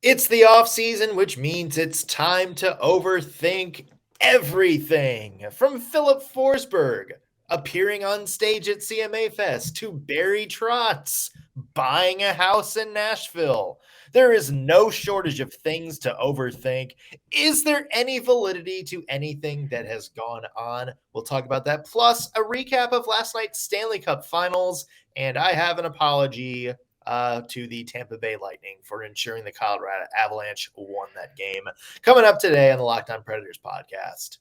It's the off season, which means it's time to overthink everything. From Filip Forsberg appearing on stage at CMA Fest to Barry Trotz buying a house in Nashville. There is no shortage of things to overthink. Is there any validity to anything that has gone on? We'll talk about that, plus a recap of last night's Stanley Cup Finals. And I have an apology to the Tampa Bay Lightning for ensuring the Colorado Avalanche won that game. Coming up today on the Locked On Predators podcast.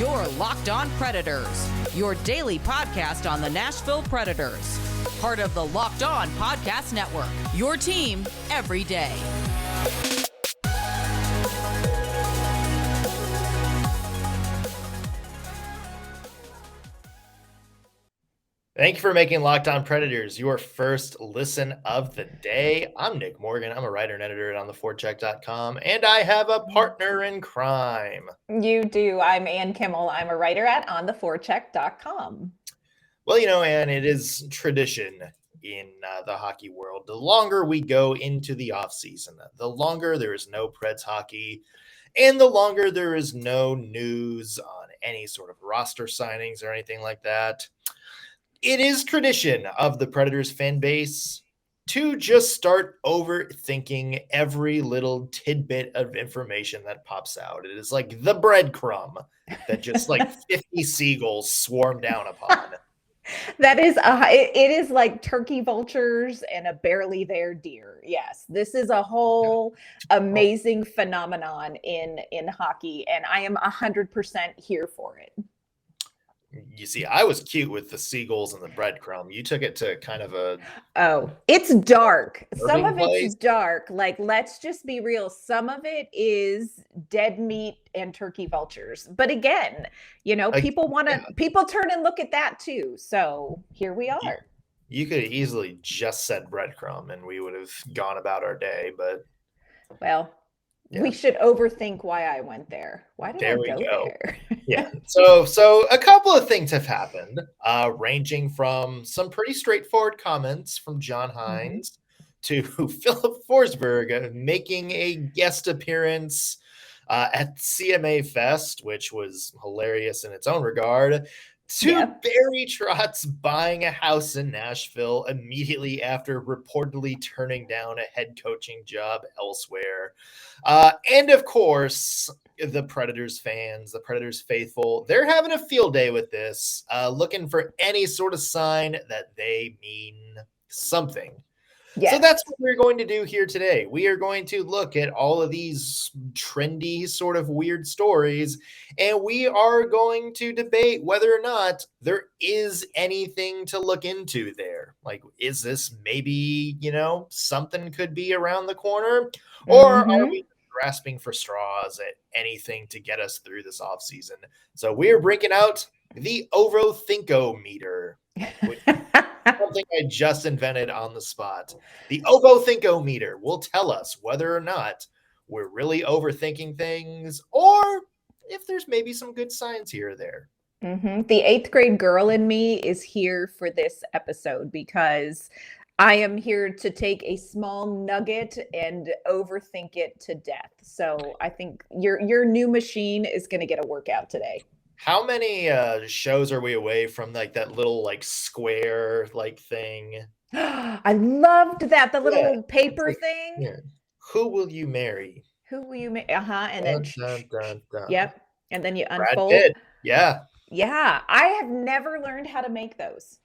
You're Locked On Predators, your daily podcast on the Nashville Predators. Part of the Locked On Podcast Network, your team every day. Thank you for making Locked On Predators your first listen of the day. I'm Nick Morgan. I'm a writer and editor at ontheforecheck.com, and I have a partner in crime. You do. I'm Ann Kimmel. I'm a writer at ontheforecheck.com. Well, you know, Ann, it is tradition in the hockey world. The longer we go into the offseason, the longer there is no Preds hockey, and the longer there is no news on any sort of roster signings or anything like that. It is tradition of the Predators fan base to just start overthinking every little tidbit of information that pops out. It is like the breadcrumb that just like 50 seagulls swarm down upon. That is, it is like turkey vultures and a barely there deer. Yes, this is a whole amazing phenomenon in hockey, and I am 100% here for it. You see, I was cute with the seagulls and the breadcrumb. You took it to kind of a... Oh, it's dark. Some of place. It's dark. Like, let's just be real. Some of it is dead meat and turkey vultures. But again, you know, people turn and look at that too. So here we are. You could have easily just said breadcrumb and we would have gone about our day, but... Well... Yeah. We should overthink why I went there. Why did I go there? Yeah. So a couple of things have happened, ranging from some pretty straightforward comments from John Hynes to Filip Forsberg making a guest appearance at CMA Fest, which was hilarious in its own regard, to Barry Trotz buying a house in Nashville immediately after reportedly turning down a head coaching job elsewhere. And of course, the Predators fans, the Predators faithful, they're having a field day with this, looking for any sort of sign that they mean something. Yes. So that's what we're going to do here today. We are going to look at all of these trendy sort of weird stories, and we are going to debate whether or not there is anything to look into there. Like, is this maybe, you know, something could be around the corner, or are we grasping for straws at anything to get us through this offseason? So we're breaking out the Ovo Thinko Meter, which something I just invented on the spot. The Ovo Thinko Meter will tell us whether or not we're really overthinking things or if there's maybe some good signs here or there. The 8th grade girl in me is here for this episode because I am here to take a small nugget and overthink it to death. So I think your new machine is going to get a workout today. How many shows are we away from like that little like square like thing? I loved that, the little paper thing. Yeah. Who will you marry? Who will you marry? And then dun. Yep. And then you Brad unfold. Pitt. Yeah. I have never learned how to make those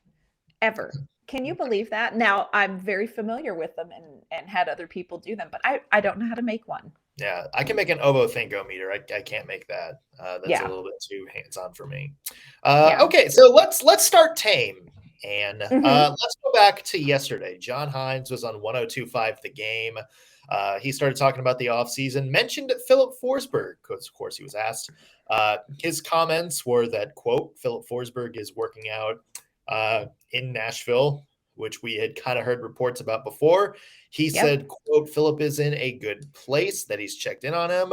ever. Can you believe that? Now I'm very familiar with them and had other people do them, but I don't know how to make one. Yeah, I can make an Ovo Thinko Meter. I can't make that. That's a little bit too hands-on for me. Okay, so let's start tame. And let's go back to yesterday. John Hynes was on 102.5 The Game. He started talking about the offseason, mentioned Filip Forsberg, because, of course, he was asked. His comments were that, quote, Filip Forsberg is working out in Nashville, which we had kind of heard reports about before. He said, quote, Filip is in a good place, that he's checked in on him.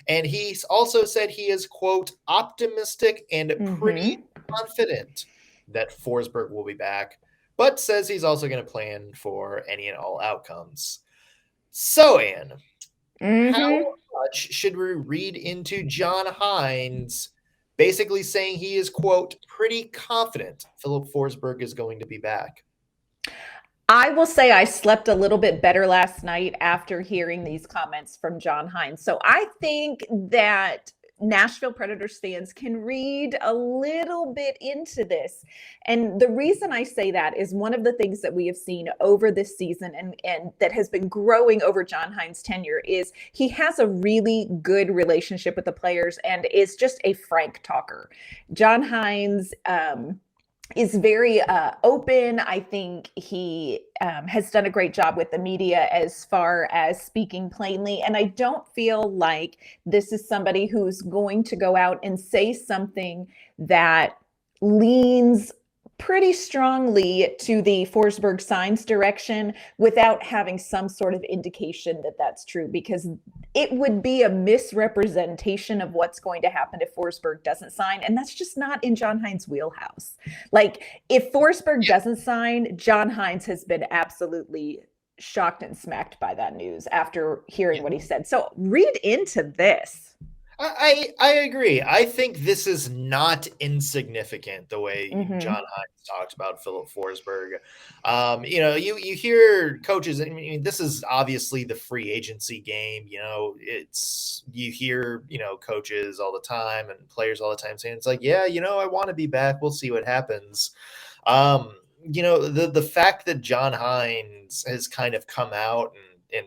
And he also said he is, quote, optimistic and pretty confident that Forsberg will be back, but says he's also going to plan for any and all outcomes. So, Anne, how Mm-hmm. much should we read into John Hynes basically saying he is, quote, pretty confident Filip Forsberg is going to be back? I will say I slept a little bit better last night after hearing these comments from John Hynes. So I think that Nashville Predators fans can read a little bit into this. And the reason I say that is one of the things that we have seen over this season and that has been growing over John Hynes' tenure is he has a really good relationship with the players and is just a frank talker. John Hynes, is very open. I think he has done a great job with the media as far as speaking plainly. And I don't feel like this is somebody who's going to go out and say something that leans pretty strongly to the Forsberg signs direction without having some sort of indication that that's true, because it would be a misrepresentation of what's going to happen if Forsberg doesn't sign. And that's just not in John Hynes' wheelhouse. Like, if Forsberg doesn't sign, John Hynes has been absolutely shocked and smacked by that news after hearing what he said. So read into this. I agree. I think this is not insignificant the way John Hynes talked about Filip Forsberg. You hear coaches. I mean, this is obviously the free agency game. You hear coaches all the time and players all the time saying it's like, yeah, I want to be back. We'll see what happens. The fact that John Hynes has kind of come out and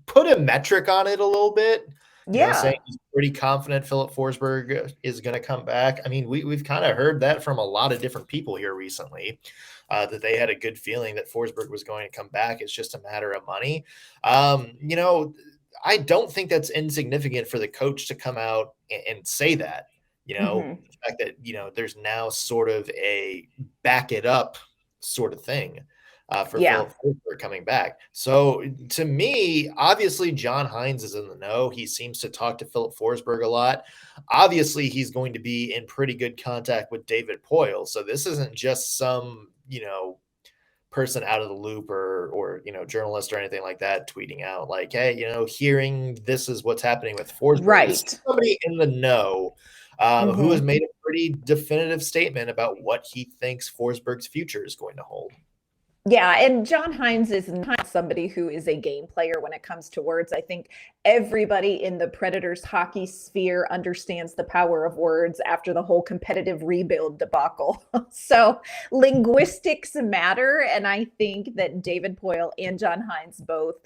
put a metric on it a little bit. Saying he's pretty confident Filip Forsberg is going to come back. I mean, we've kind of heard that from a lot of different people here recently, that they had a good feeling that Forsberg was going to come back. It's just a matter of money. I don't think that's insignificant for the coach to come out and say that. The fact that, there's now sort of a back it up sort of thing. For Filip Forsberg coming back. So to me, obviously John Hynes is in the know. He seems to talk to Filip Forsberg a lot. Obviously, he's going to be in pretty good contact with David Poile. So this isn't just some, person out of the loop or journalist or anything like that tweeting out like, hey, hearing this is what's happening with Forsberg. Right. This is somebody in the know who has made a pretty definitive statement about what he thinks Forsberg's future is going to hold. Yeah, and John Hynes is not somebody who is a game player when it comes to words. I think everybody in the Predators hockey sphere understands the power of words after the whole competitive rebuild debacle. So linguistics matter, and I think that David Poile and John Hynes both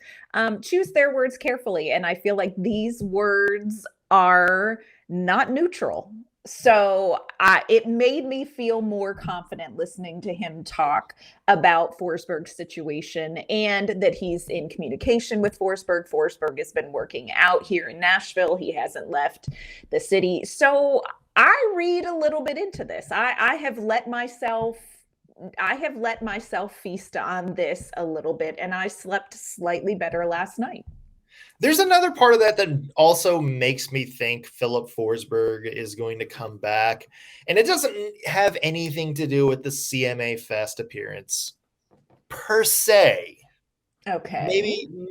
choose their words carefully, and I feel like these words are not neutral. So it made me feel more confident listening to him talk about Forsberg's situation and that he's in communication with Forsberg. Forsberg has been working out here in Nashville. He hasn't left the city. So I read a little bit into this. I have let myself feast on this a little bit, and I slept slightly better last night. There's another part of that also makes me think Filip Forsberg is going to come back. And it doesn't have anything to do with the CMA Fest appearance per se. Okay.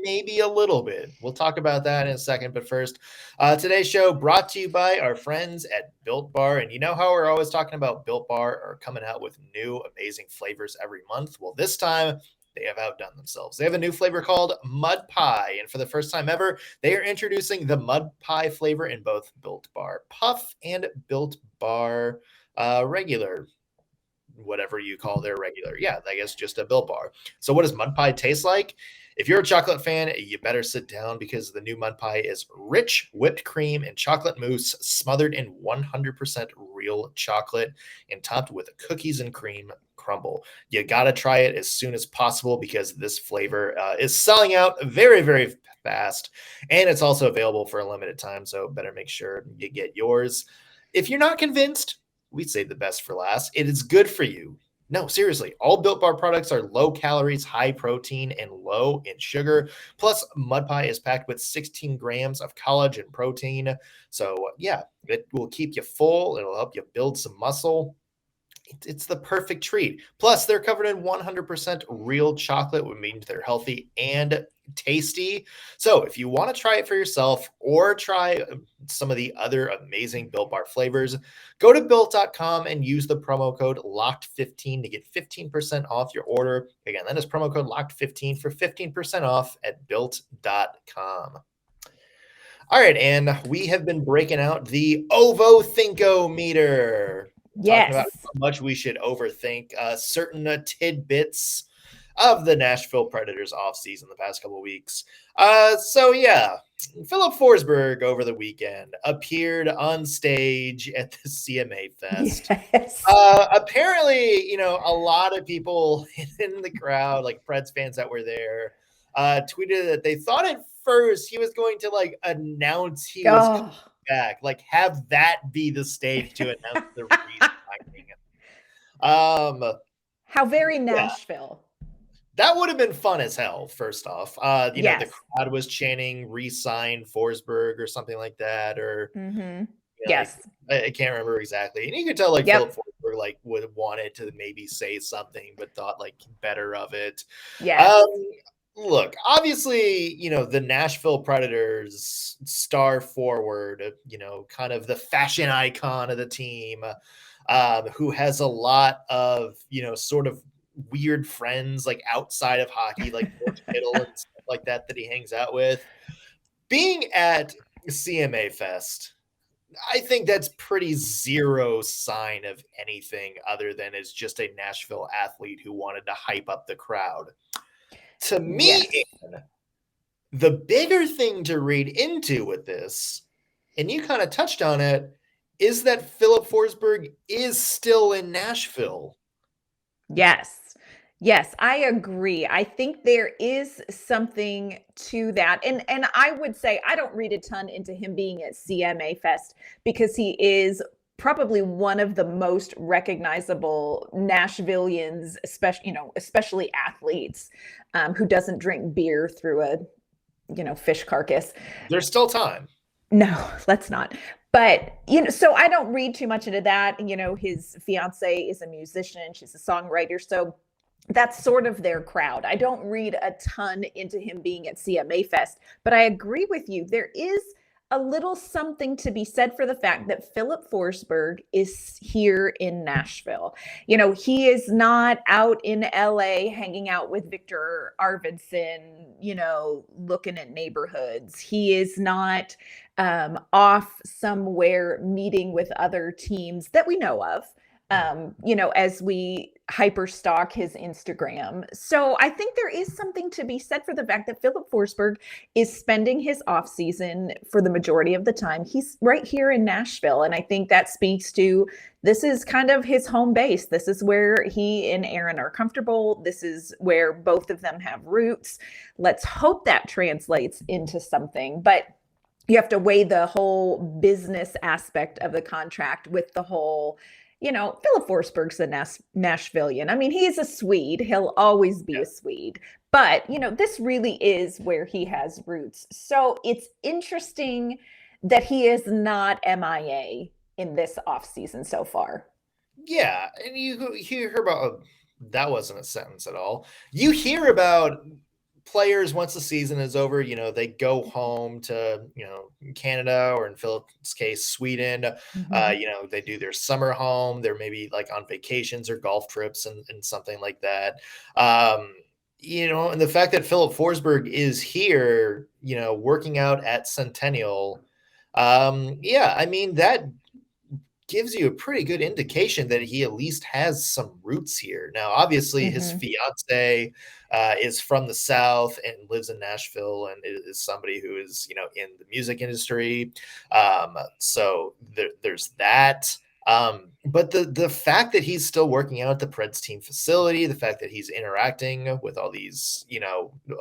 Maybe a little bit. We'll talk about that in a second. But first, today's show brought to you by our friends at Built Bar. And you know how we're always talking about Built Bar are coming out with new amazing flavors every month? Well, this time they have outdone themselves. They have a new flavor called Mud Pie. And for the first time ever, they are introducing the Mud Pie flavor in both Built Bar Puff and Built Bar regular, whatever you call their regular. Yeah, I guess just a Built Bar. So what does Mud Pie taste like? If you're a chocolate fan, you better sit down because the new Mud Pie is rich whipped cream and chocolate mousse smothered in 100% real chocolate and topped with cookies and cream crumble. You got to try it as soon as possible because this flavor is selling out very, very fast. And it's also available for a limited time. So better make sure you get yours. If you're not convinced, we'd say the best for last. It is good for you. No, seriously, all Built Bar products are low calories, high protein, and low in sugar. Plus, Mud Pie is packed with 16 grams of collagen protein. So, yeah, it will keep you full. It'll help you build some muscle. It's the perfect treat. Plus, they're covered in 100% real chocolate, which means they're healthy and tasty. So if you want to try it for yourself or try some of the other amazing Built Bar flavors, go to built.com and use the promo code LOCKED15 to get 15% off your order. Again, that is promo code LOCKED15 for 15% off at built.com. All right, and we have been breaking out the Ovo Thinko Meter. Yes. Talking about how much we should overthink certain tidbits of the Nashville Predators offseason the past couple of weeks. Filip Forsberg over the weekend appeared on stage at the CMA Fest. Yes. Apparently, a lot of people in the crowd, like Preds fans that were there, tweeted that they thought at first he was going to announce he was coming back, have that be the stage to announce the re-signing. How very Nashville. That would have been fun as hell, first off. Yes. The crowd was chanting re-sign Forsberg or something like that. Or yes. I can't remember exactly. And you could tell Filip Forsberg would have wanted to maybe say something, but thought better of it. Yes. Look, obviously, the Nashville Predators star forward, kind of the fashion icon of the team, who has a lot of, sort of weird friends outside of hockey, like George Kittle and stuff like that he hangs out with. Being at CMA Fest, I think that's pretty zero sign of anything other than it's just a Nashville athlete who wanted to hype up the crowd. To me, the bigger thing to read into with this, and you kind of touched on it, is that Filip Forsberg is still in Nashville. Yes, I agree. I think there is something to that. And I would say I don't read a ton into him being at CMA Fest because he is probably one of the most recognizable Nashvillians, especially athletes, who doesn't drink beer through a, fish carcass. There's still time. No, let's not. But, so I don't read too much into that. His fiance is a musician. She's a songwriter. So that's sort of their crowd. I don't read a ton into him being at CMA Fest, but I agree with you. There is a little something to be said for the fact that Filip Forsberg is here in Nashville. He is not out in LA hanging out with Victor Arvidsson, looking at neighborhoods. He is not off somewhere meeting with other teams that we know of. As we hyperstalk his Instagram. So I think there is something to be said for the fact that Filip Forsberg is spending his offseason for the majority of the time. He's right here in Nashville. And I think that speaks to this is kind of his home base. This is where he and Aaron are comfortable. This is where both of them have roots. Let's hope that translates into something. But you have to weigh the whole business aspect of the contract with the whole Filip Forsberg's a Nashvillian. I mean, he is a Swede. He'll always be a Swede. But, this really is where he has roots. So it's interesting that he is not MIA in this offseason so far. Yeah. And you hear about, that wasn't a sentence at all. You hear about players once the season is over, they go home to, Canada, or in Philip's case, Sweden. They do their summer home. They're maybe on vacations or golf trips and something like that. And the fact that Filip Forsberg is here, working out at Centennial. That gives you a pretty good indication that he at least has some roots here. Now, obviously, his fiance is from the South and lives in Nashville and is somebody who is, in the music industry. So there's that. But the fact that he's still working out at the Preds team facility, the fact that he's interacting with all these,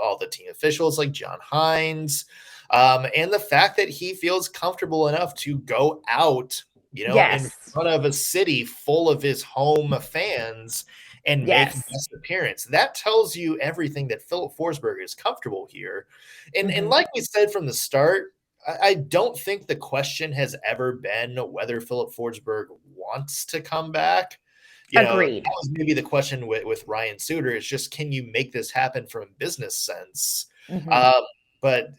all the team officials like John Hynes, and the fact that he feels comfortable enough to go out in front of a city full of his home fans and make this appearance. That tells you everything that Filip Forsberg is comfortable here. And like we said from the start, I don't think the question has ever been whether Filip Forsberg wants to come back. Agreed. That was maybe the question with Ryan Suter. It's just, can you make this happen from a business sense? Mhm. But,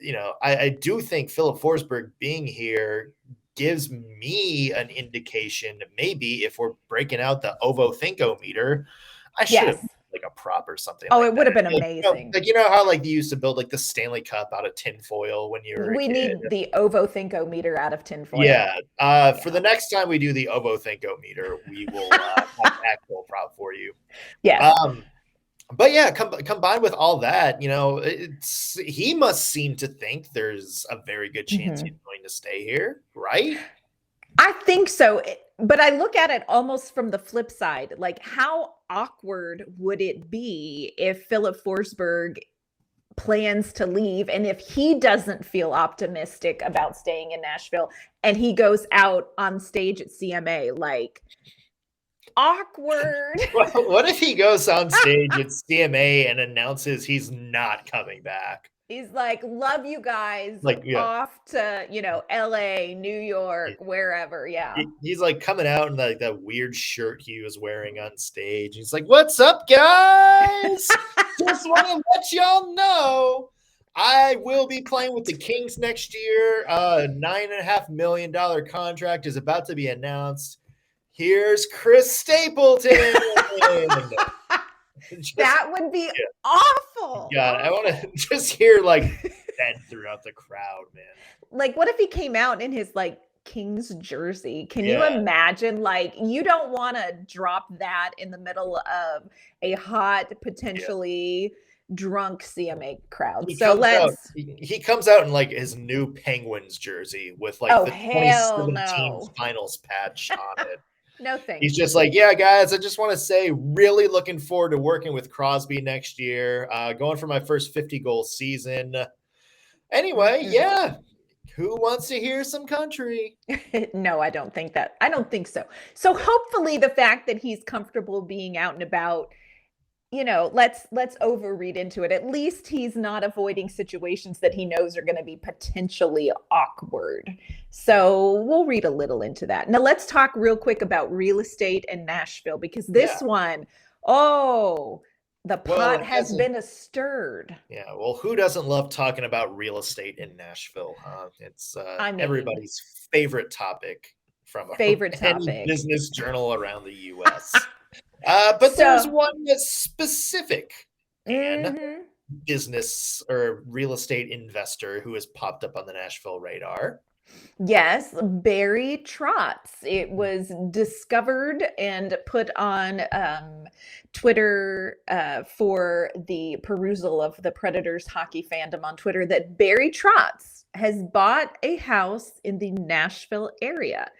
I do think Filip Forsberg being here gives me an indication that maybe if we're breaking out the Ovo Thinko Meter, I should have Yes. like a prop or something Oh, like it would that. have been Like, amazing. how like you used to build like the Stanley Cup out of tinfoil when you were a We kid. need the Ovo Thinko meter out of tinfoil. Yeah. For the Yeah. next time we do the Ovo Thinko Meter, we will have an actual prop for you. Yes. But yeah, combined with all that, he must seem to think there's a very good chance he's going to stay here, right? I think so. But I look at it almost from the flip side. Like, how awkward would it be if Filip Forsberg plans to leave and if he doesn't feel optimistic about staying in Nashville and he goes out on stage at CMA? Like, awkward. Well, what if he goes on stage at CMA and announces he's not coming back? He's like, love you guys, Like, yeah. off to, LA, New York, wherever. Yeah. He's like coming out in like that weird shirt he was wearing on stage. He's like, what's up, guys? Just want to let y'all know I will be playing with the Kings next year. $9.5 million contract is about to be announced. Here's Chris Stapleton. That would be awful. God, I want to just hear like that throughout the crowd, man. Like, what if he came out in his like Kings jersey? Can you imagine? Like, you don't want to drop that in the middle of a hot, potentially drunk CMA crowd. He comes out in like his new Penguins jersey with like the 2017 finals patch on it. No thanks. He's just like, yeah, guys, I just want to say really looking forward to working with Crosby next year. Going for my first 50-goal season. Anyway, yeah. Who wants to hear some country? No, I don't think that. I don't think so. So hopefully the fact that he's comfortable being out and about, let's overread into it. At least he's not avoiding situations that he knows are going to be potentially awkward. So we'll read a little into that. Now let's talk real quick about real estate in Nashville, because this one, the pot has been stirred. Yeah, well, who doesn't love talking about real estate in Nashville, huh? It's everybody's favorite topic from any business journal around the U.S. But there's one that's specific and business or real estate investor who has popped up on the Nashville radar. Yes, Barry Trotz. It was discovered and put on Twitter for the perusal of the Predators hockey fandom on Twitter that Barry Trotz has bought a house in the Nashville area.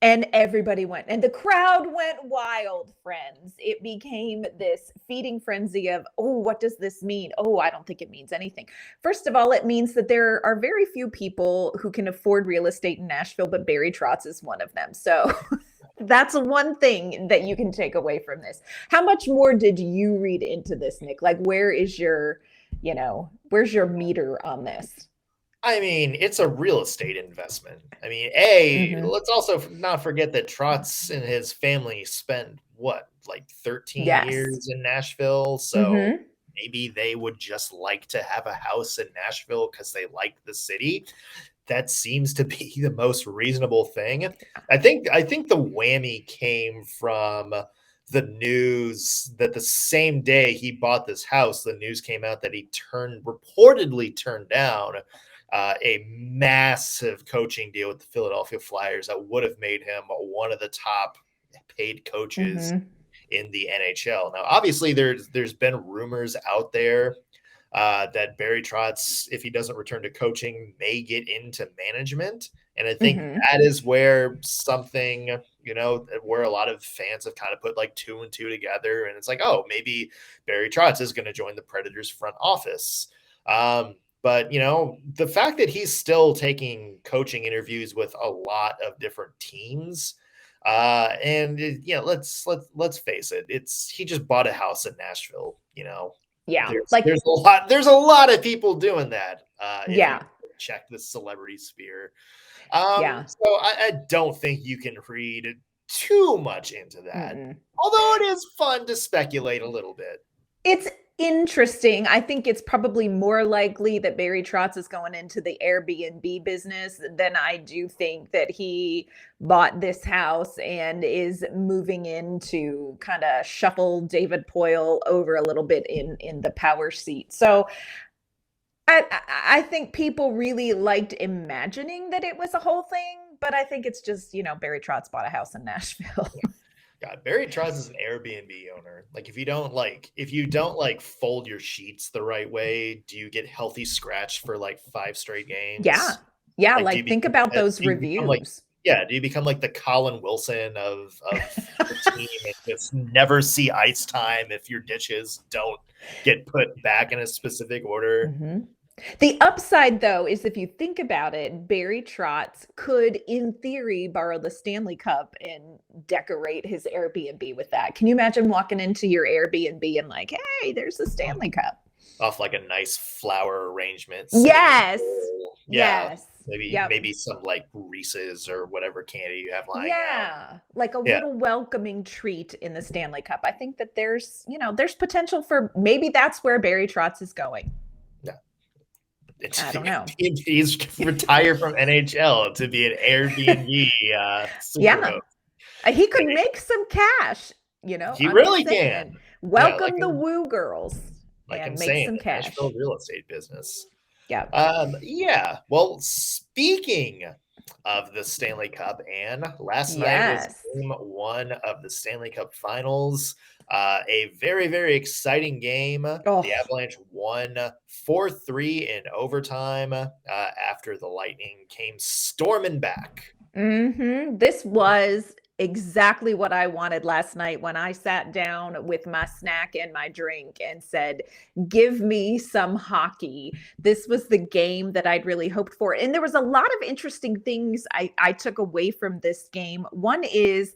And everybody went, and the crowd went wild, friends. It became this feeding frenzy of, what does this mean? I don't think it means anything. First of all, it means that there are very few people who can afford real estate in Nashville, but Barry Trotz is one of them. So that's one thing that you can take away from this. How much more did you read into this, Nick? Like, where is your, where's your meter on this? I mean, it's a real estate investment. I mean, let's also not forget that Trotz and his family spent, 13 years in Nashville? So maybe they would just like to have a house in Nashville because they like the city. That seems to be the most reasonable thing. I think the whammy came from the news that the same day he bought this house, the news came out that he reportedly turned down a massive coaching deal with the Philadelphia Flyers that would have made him one of the top paid coaches in the NHL. Now, obviously, there's been rumors out there that Barry Trotz, if he doesn't return to coaching, may get into management. And I think that is where something, where a lot of fans have kind of put like 2 and 2 together. And it's like, maybe Barry Trotz is going to join the Predators front office. But, the fact that he's still taking coaching interviews with a lot of different teams, let's face it, he just bought a house in Nashville, Yeah, there's a lot of people doing that. If you check the celebrity sphere. So I don't think you can read too much into that. Although it is fun to speculate a little bit. interesting. I think it's probably more likely that Barry Trotz is going into the Airbnb business than I do think that he bought this house and is moving in to kind of shuffle David Poile over a little bit in the power seat. So I think people really liked imagining that it was a whole thing, but I think it's just, Barry Trotz bought a house in Nashville. God, Barry Trotz is an Airbnb owner. Like, if you don't fold your sheets the right way, do you get healthy scratch for like 5 straight games? Yeah. Like think about those reviews. Do you become like the Colin Wilson of the team and just never see ice time if your dishes don't get put back in a specific order? Mm-hmm. The upside, though, is if you think about it, Barry Trotz could, in theory, borrow the Stanley Cup and decorate his Airbnb with that. Can you imagine walking into your Airbnb and like, hey, there's the Stanley Cup? Off like a nice flower arrangement. Yes. Yeah. Yes. Maybe some like Reese's or whatever candy you have lying out. Like a little welcoming treat in the Stanley Cup. I think that there's potential for maybe that's where Barry Trotz is going. I don't know. He's retired from NHL to be an Airbnb. He could make some cash. He really can. Welcome the Woo girls and make some cash. Nashville real estate business. Yeah. Well, speaking of the Stanley Cup, Anne, last night was game 1 of the Stanley Cup Finals. A very, very exciting game. The Avalanche won 4-3 in overtime after the Lightning came storming back. Mm-hmm. This was exactly what I wanted last night when I sat down with my snack and my drink and said, give me some hockey. This was the game that I'd really hoped for. And there was a lot of interesting things I took away from this game. One is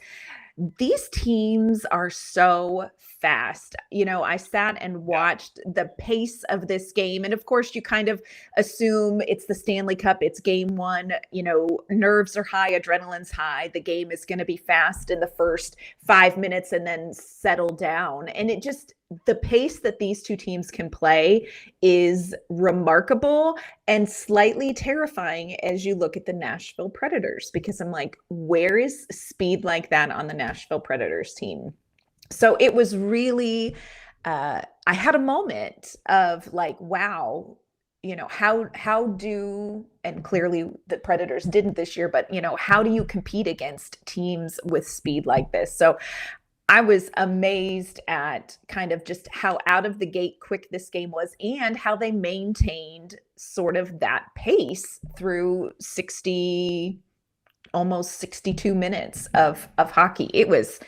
these teams are so fast. I sat and watched the pace of this game. And of course, you kind of assume it's the Stanley Cup. It's game 1. Nerves are high, adrenaline's high. The game is going to be fast in the first 5 minutes and then settle down. And the pace that these two teams can play is remarkable and slightly terrifying as you look at the Nashville Predators, because I'm like, where is speed like that on the Nashville Predators team? So it was really, I had a moment of like, wow, how do, and clearly the Predators didn't this year, but how do you compete against teams with speed like this? So I was amazed at kind of just how out of the gate quick this game was and how they maintained sort of that pace through almost 62 minutes of hockey. It was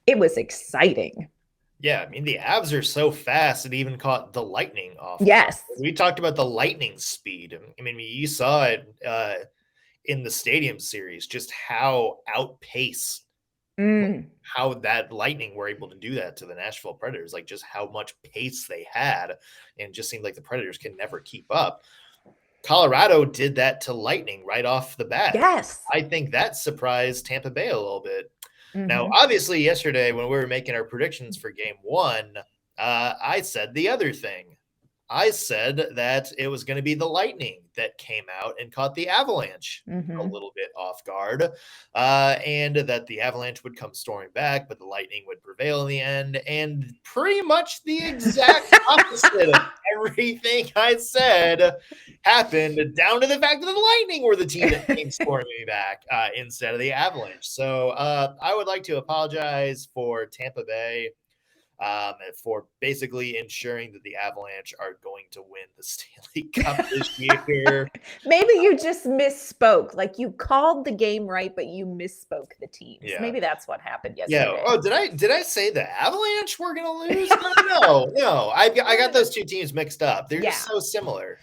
exciting. Yeah, I mean, the Avs are so fast, it even caught the Lightning off. Yes. We talked about the Lightning speed. I mean, you saw it in the Stadium series, just how outpaced how that Lightning were able to do that to the Nashville Predators, like just how much pace they had, and just seemed like the Predators can never keep up. Colorado did that to Lightning right off the bat. Yes. I think that surprised Tampa Bay a little bit. Mm-hmm. Now, obviously, yesterday when we were making our predictions for game 1, I said the other thing. I said that it was going to be the Lightning that came out and caught the Avalanche a little bit off guard, and that the Avalanche would come storming back, but the Lightning would prevail in the end. And pretty much the exact opposite of everything I said happened, down to the fact that the Lightning were the team that came storming back instead of the Avalanche. So I would like to apologize for Tampa Bay for basically ensuring that the Avalanche are going to win the Stanley Cup this year. Maybe you just misspoke. Like you called the game right, but you misspoke the teams. Yeah. Maybe that's what happened yesterday. Yeah. Oh, did I say the Avalanche were going to lose? No. I got those two teams mixed up. They're just so similar.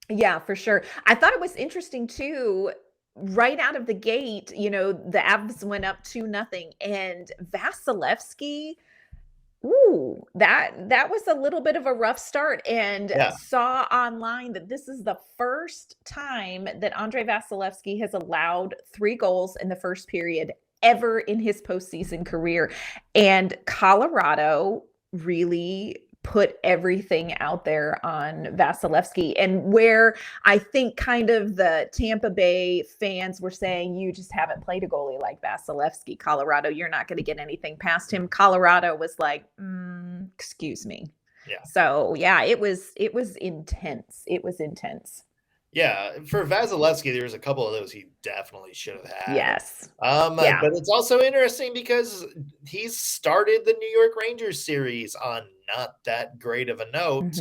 Yeah, for sure. I thought it was interesting too. Right out of the gate, the Avs went up 2-0, and Vasilevskiy. Ooh, that was a little bit of a rough start, and saw online that this is the first time that Andrei Vasilevskiy has allowed 3 goals in the first period ever in his postseason career. And Colorado really put everything out there on Vasilevskiy, and where I think kind of the Tampa Bay fans were saying, you just haven't played a goalie like Vasilevskiy. Colorado, you're not going to get anything past him. Colorado was like, excuse me. Yeah. So yeah, it was intense. It was intense. Yeah, for Vasilevskiy, there was a couple of those he definitely should have had. Yes. Yeah. But it's also interesting because he's started the New York Rangers series on not that great of a note,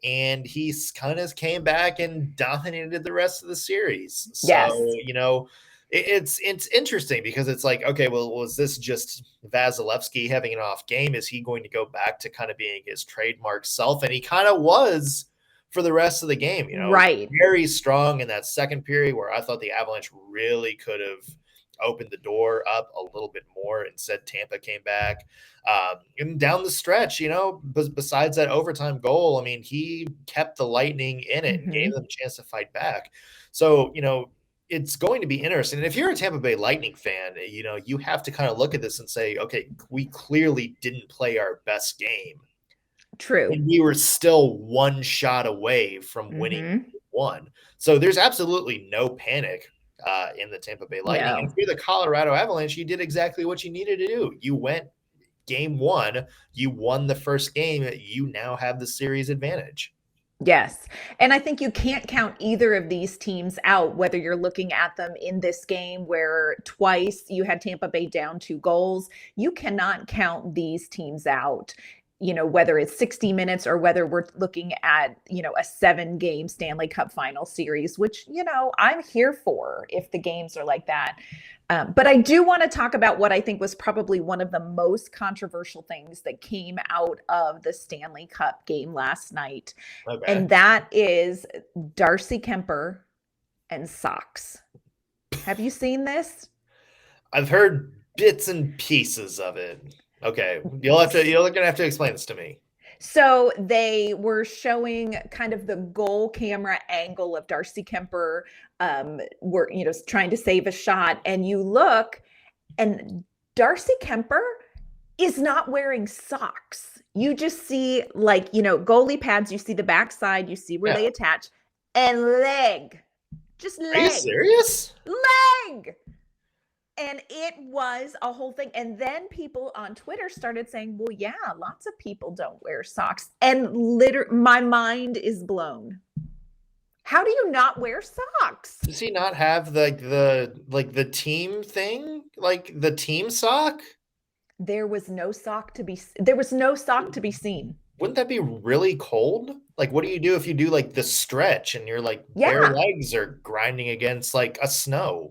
and he's kind of came back and dominated the rest of the series. So, it's interesting because it's like, okay, well, was this just Vasilevskiy having an off game? Is he going to go back to kind of being his trademark self? And he kind of was for the rest of the game, right. Very strong in that second period where I thought the Avalanche really could have opened the door up a little bit more. Instead, Tampa came back. And down the stretch, besides that overtime goal, I mean, he kept the Lightning in it and gave them a chance to fight back. So, it's going to be interesting. And if you're a Tampa Bay Lightning fan, you have to kind of look at this and say, okay, we clearly didn't play our best game. True. And we were still one shot away from winning one. So there's absolutely no panic in the Tampa Bay Lightning. No. And if you're the Colorado Avalanche, you did exactly what you needed to do. You went game one, you won the first game, you now have the series advantage. Yes. And I think you can't count either of these teams out, whether you're looking at them in this game where twice you had Tampa Bay down 2 goals. You cannot count these teams out. Whether it's 60 minutes or whether we're looking at, a 7-game Stanley Cup final series, which, I'm here for if the games are like that. But I do want to talk about what I think was probably one of the most controversial things that came out of the Stanley Cup game last night. Okay. And that is Darcy Kuemper and socks. Have you seen this? I've heard bits and pieces of it. Okay, you're gonna have to explain this to me. So they were showing kind of the goal camera angle of Darcy Kuemper, trying to save a shot, and you look, and Darcy Kuemper is not wearing socks. You just see goalie pads. You see the backside. You see where they attach, and leg, just leg. Are you serious? Leg. And it was a whole thing. And then people on Twitter started saying, well, yeah, lots of people don't wear socks. And my mind is blown. How do you not wear socks? Does he not have the team thing? Like the team sock? There was no sock to be seen. Wouldn't that be really cold? Like, what do you do if you do like the stretch and your bare legs are grinding against like a snowy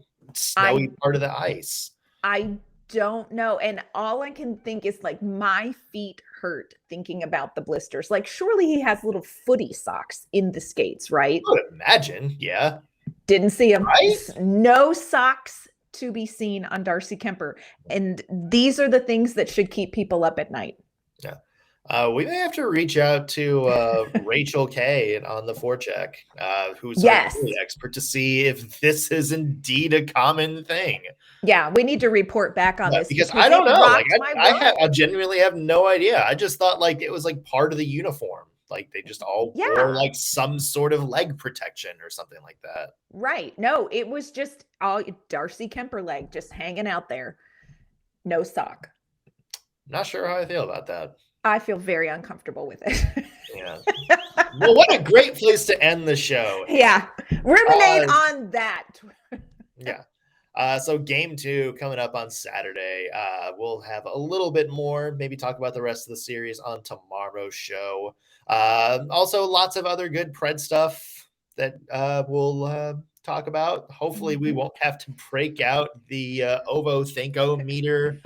part of the ice? I don't know. And all I can think is like my feet hurt thinking about the blisters. Like surely he has little footy socks in the skates, right? I would imagine. Yeah. Didn't see him. Right? No socks to be seen on Darcy Kuemper. And these are the things that should keep people up at night. Yeah. We may have to reach out to Rachel Kay on the forecheck, who's our expert, to see if this is indeed a common thing. Yeah, we need to report back on this because I don't know. I genuinely have no idea. I just thought it was part of the uniform. Like they just all wore some sort of leg protection or something like that. Right. No, it was just all Darcy Kuemper leg just hanging out there. No sock. Not sure how I feel about that. I feel very uncomfortable with it. Yeah. Well, what a great place to end the show. Yeah. Ruminate on that. Yeah. So game 2 coming up on Saturday. We'll have a little bit more, maybe talk about the rest of the series on tomorrow's show. Also, lots of other good Pred stuff that we'll talk about. Hopefully, we won't have to break out the Ovo Thinko Meter.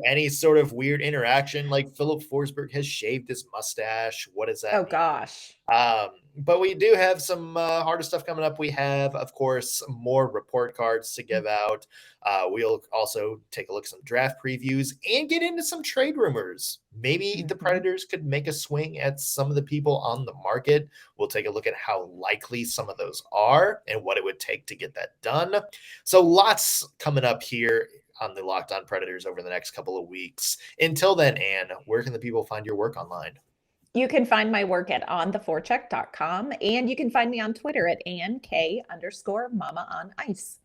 Any sort of weird interaction, like Filip Forsberg has shaved his mustache. What does that mean? Gosh. But we do have some harder stuff coming up. We have, of course, more report cards to give out. We'll also take a look at some draft previews and get into some trade rumors. Maybe the Predators could make a swing at some of the people on the market. We'll take a look at how likely some of those are and what it would take to get that done. So lots coming up here on the Locked On Predators over the next couple of weeks. Until then, Anne, where can the people find your work online? You can find my work at ontheforecheck.com, and you can find me on Twitter at AnnK_Mama on Ice.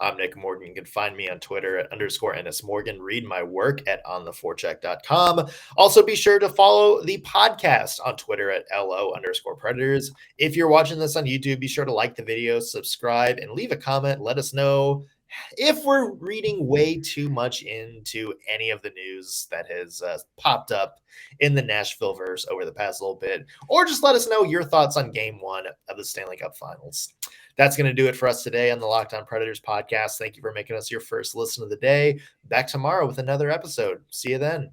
I'm Nick Morgan. You can find me on Twitter at _NSMorgan. Read my work at ontheforecheck.com. Also, be sure to follow the podcast on Twitter at LO_Predators. If you're watching this on YouTube, be sure to like the video, subscribe, and leave a comment. Let us know if we're reading way too much into any of the news that has popped up in the Nashville verse over the past little bit, or just let us know your thoughts on Game 1 of the Stanley Cup Finals. That's going to do it for us today on the Locked On Predators podcast. Thank you for making us your first listen of the day. Back tomorrow with another episode. See you then.